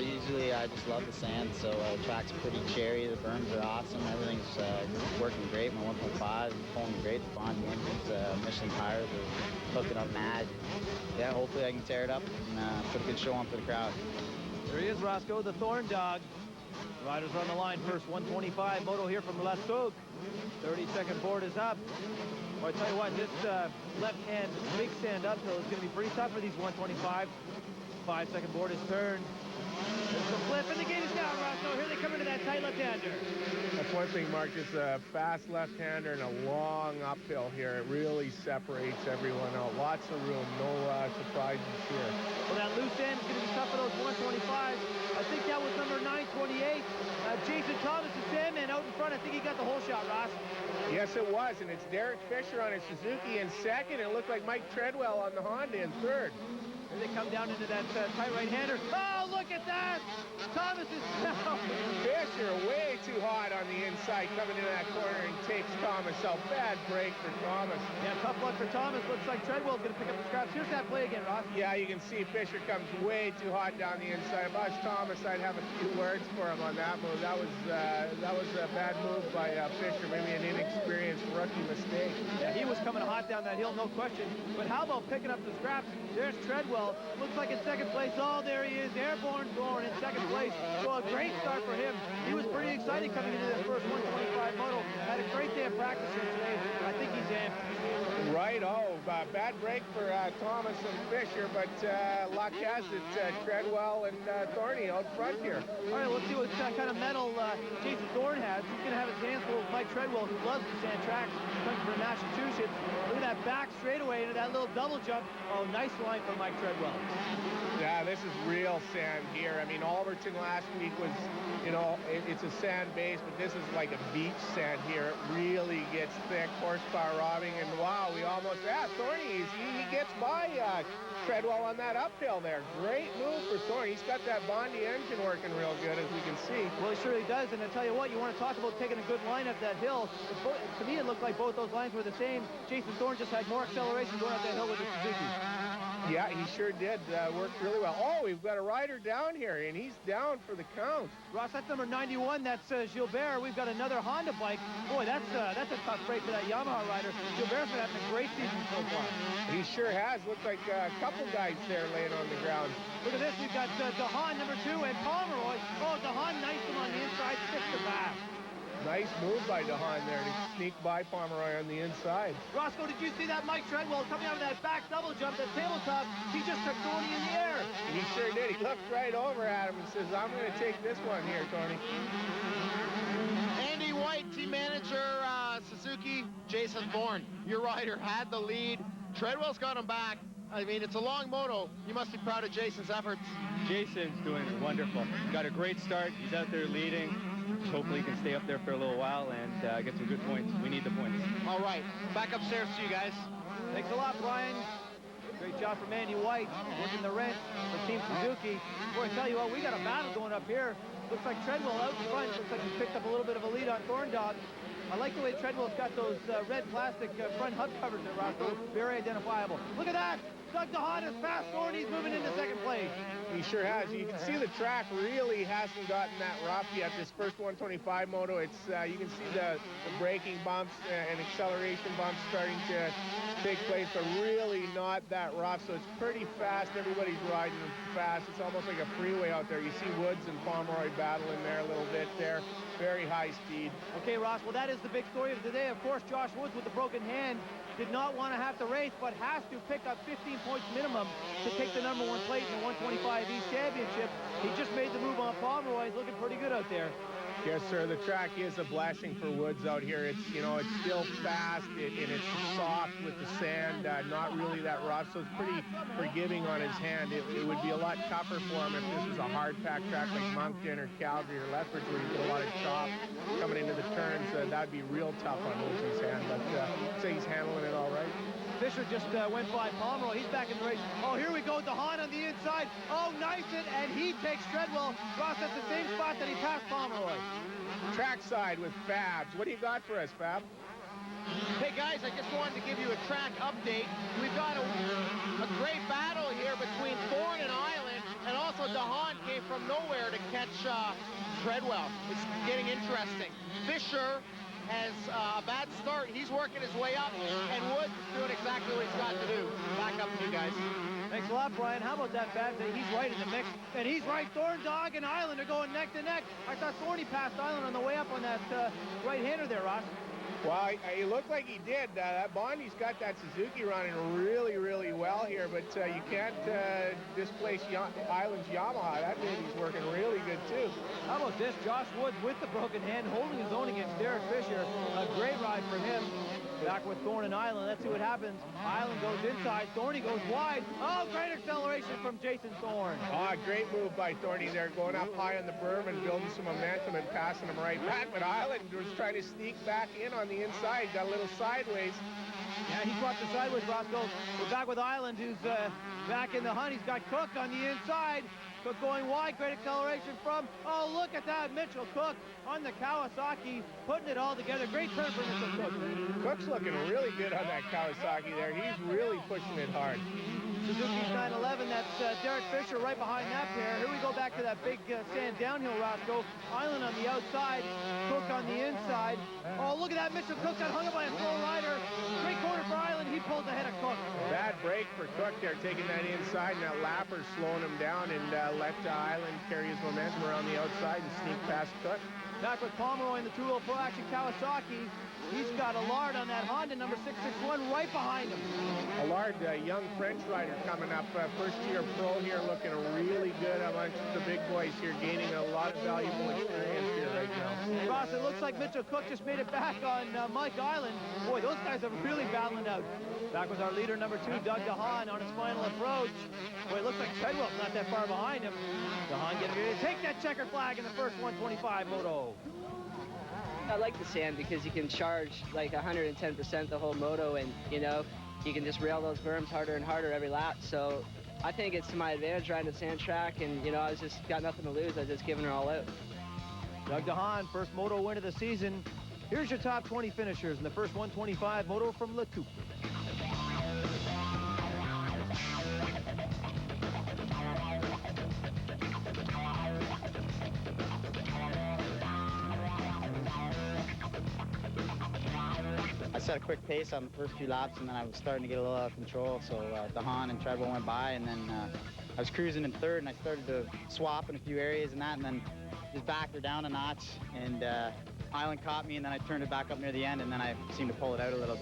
Usually I just love the sand, so the track's pretty cherry. The berms are awesome. Everything's working great. My 1.5 is pulling great. The Bondi engine's Michelin tires are hooking up mad. Yeah, hopefully I can tear it up and put a good show on for the crowd. There he is, Roscoe, the Thorn Dog. Riders on the line. First 125 moto here from Tuque. 30-second board is up. Well, I tell you what, this left-hand big sand uphill is going to be pretty tough for these 125s. 5-second board is turned. There's the flip, and the gate is down, Roscoe. Here they come into that tight left-hander. That's one thing, Mark, just a fast left-hander and a long uphill here. It really separates everyone out. Lots of room, no surprises here. Well, that loose end is going to be tough for those 125s. I think that was number 928. Jason Thomas, the Sandman, out in front. I think he got the whole shot, Ross. Yes, it was, and it's Derek Fisher on his Suzuki in second. It looked like Mike Treadwell on the Honda in third. Here they come down into that tight right-hander. Oh, look at that! Thomas is down. Fisher way too hot on the inside, coming into that corner and takes Thomas out. Bad break for Thomas. Yeah, tough luck for Thomas. Looks like Treadwell's going to pick up the scraps. Here's that play again, Ross. Yeah, you can see Fisher comes way too hot down the inside. If I was Thomas, I'd have a few words for him on that move. That was a bad move by Fisher. Maybe an inexperienced rookie mistake. Yeah, he was coming hot down that hill, no question. But how about picking up the scraps? There's Treadwell. Looks like in second place. Oh, there he is. Airborne Thorn in second place. So a great start for him. He was pretty excited coming into that first 125 moto. Had a great day of practice here today. I think he's amped. Right. Oh, bad break for Thomas and Fisher, but luck has it. Treadwell and Thorny out front here. All right, let's see what kind of medal Jason Thorn has. He's going to have his hands full with Mike Treadwell, who loves the sand track. Comes from Massachusetts. Look at that back straightaway into that little double jump. Oh, nice line from Mike Treadwell. Yeah, this is real sand here. I mean, Alberton last week was, you know, it's a sand base, but this is like a beach sand here. It really gets thick, horsepower robbing, and wow, we almost, Thorny, he gets by Treadwell on that uphill there. Great move for Thorny. He's got that Bondi engine working real good, as we can see. Well, he surely does, and I tell you what, you want to talk about taking a good line up that hill. To me, it looked like both those lines were the same. Jason Thorn just had more acceleration going up that hill with the Suzuki. Yeah, he sure did. Worked really well. Oh, we've got a rider down here, and he's down for the count. Ross, that's number 91. That's Gilbert. We've got another Honda bike. Boy, that's a tough break for that Yamaha rider. Gilbert's been having a great season so far. He sure has. Looked like a couple guys there laying on the ground. Look at this. We've got DeHaan, number 2, and Pomeroy. Oh, DeHaan knifed him on the inside, 6 to back. Nice move by DeHaan there to sneak by Pomeroy on the inside. Roscoe, did you see that Mike Treadwell coming out of that back double jump, that tabletop? He just took Tony in the air. He sure did. He looked right over at him and says, I'm going to take this one here, Tony. Andy White, team manager, Suzuki, Jason Thorn. Your rider had the lead. Treadwell's got him back. I mean, it's a long moto. You must be proud of Jason's efforts. Jason's doing wonderful. Got a great start. He's out there leading. Hopefully he can stay up there for a little while and get some good points. We need the points. All right, back upstairs to you guys. Thanks a lot, Brian. Great job from Andy White, working the rent for Team Suzuki. Boy, I tell you what, we got a battle going up here. Looks like Treadwell out in front. Looks like he picked up a little bit of a lead on Thorn Dog. I like the way Treadwell's got those red plastic front hub covers there, Roscoe. Very identifiable. Look at that! Doug DeHaan is fast forward. He's moving into second place. He sure has. You can see the track really hasn't gotten that rough yet. This first 125 moto, it's you can see the braking bumps and acceleration bumps starting to take place, but really not that rough. So it's pretty fast. Everybody's riding fast. It's almost like a freeway out there. You see Woods and Pomeroy battling there a little bit there. Very high speed. Okay, Ross, well, that is the big story of the day. Of course, Josh Woods with the broken hand did not want to have to race, but has to pick up 15 points minimum to take the #1 plate in the 125 East Championship. He just made the move on Pomeroy. He's looking pretty good out there. Yes, sir. The track is a blessing for Woods out here. It's, you know, it's still fast and it's soft with the sand, not really that rough, so it's pretty forgiving on his hand. It would be a lot tougher for him if this was a hard-packed track like Moncton or Calgary or Lethbridge where you get a lot of chop coming into the turns. That'd be real tough on Woods' hand, but I'd say he's handling it all right. Fisher just went by Pomeroy. He's back in the race. Oh, here we go. DeHaan on the inside. Oh, knifes it, and he takes Treadwell. Ross at the same spot that he passed Pomeroy. Trackside with Fabs. What do you got for us, Fab? Hey guys, I just wanted to give you a track update. We've got a great battle here between Thorn and Island, and also DeHaan came from nowhere to catch Treadwell. It's getting interesting. Fisher has a bad start. He's working his way up, and Woods is doing exactly what he's got to do. Back up to you guys. Thanks a lot, Brian. How about that bad day? He's right in the mix. And he's right. Thorndog and Island are going neck to neck. I thought Thorny passed Island on the way up on that right-hander there, Ross. Well, he looked like he did. That Bondi's got that Suzuki running really, really well here, but you can't displace Island's Yamaha. That baby's working really good, too. How about this? Josh Woods with the broken hand, holding his own against Derek Fisher. A great ride for him. Back with Thorne and Island. Let's see what happens. Island goes inside. Thorny goes wide. Oh, great acceleration from Jason Thorne. Ah, great move by Thorny there, going up high on the berm and building some momentum and passing him right back. But Island was trying to sneak back in on the inside. Got a little sideways. Yeah, he brought the sideways, Roscoe. We're back with Island, who's back in the hunt. He's got Cook on the inside. Cook going wide, great acceleration from, oh, look at that, Mitchell Cook on the Kawasaki, putting it all together. Great turn for Mitchell Cook. Cook's looking really good on that Kawasaki there. He's really pushing it hard. Suzuki's 911, that's Derek Fisher right behind that pair. Here we go back to that big sand downhill, Roscoe. Island on the outside, Cook on the inside. Oh, look at that, Mitchell Cook got hung up by a slow rider. Great corner for Island, he pulls ahead of Cook. Bad break for Cook there, taking that inside, and that lapper slowing him down, and let Island carry his momentum around the outside and sneak past Cook. Back with Pomeroy in the two-wheel Pro Action Kawasaki. He's got Allard on that Honda, number 661, right behind him. Allard, young French rider coming up, first-year pro here, looking really good amongst the big boys here, gaining a lot of valuable experience here right now. Ross, it looks like Mitchell Cook just made it back on Mike Island. Boy, those guys are really battling out. Back with our leader, number 2, Doug DeHaan, on his final approach. Boy, it looks like Treadwell's not that far behind him. DeHaan getting ready to take that checker flag in the first 125 moto. I like the sand because you can charge like 110% the whole moto, and you know, you can just rail those berms harder and harder every lap. So I think it's to my advantage riding the sand track, and you know, I was just got nothing to lose. I was just giving her all out. Doug DeHaan, first moto win of the season. Here's your top 20 finishers in the first 125 moto from Tuque. I set a quick pace on the first few laps, and then I was starting to get a little out of control. So DeHaan and Treadwell went by, and then I was cruising in third, and I started to swap in a few areas and that, and then just backed her down a notch, and Island caught me, and then I turned it back up near the end, and then I seemed to pull it out a little bit.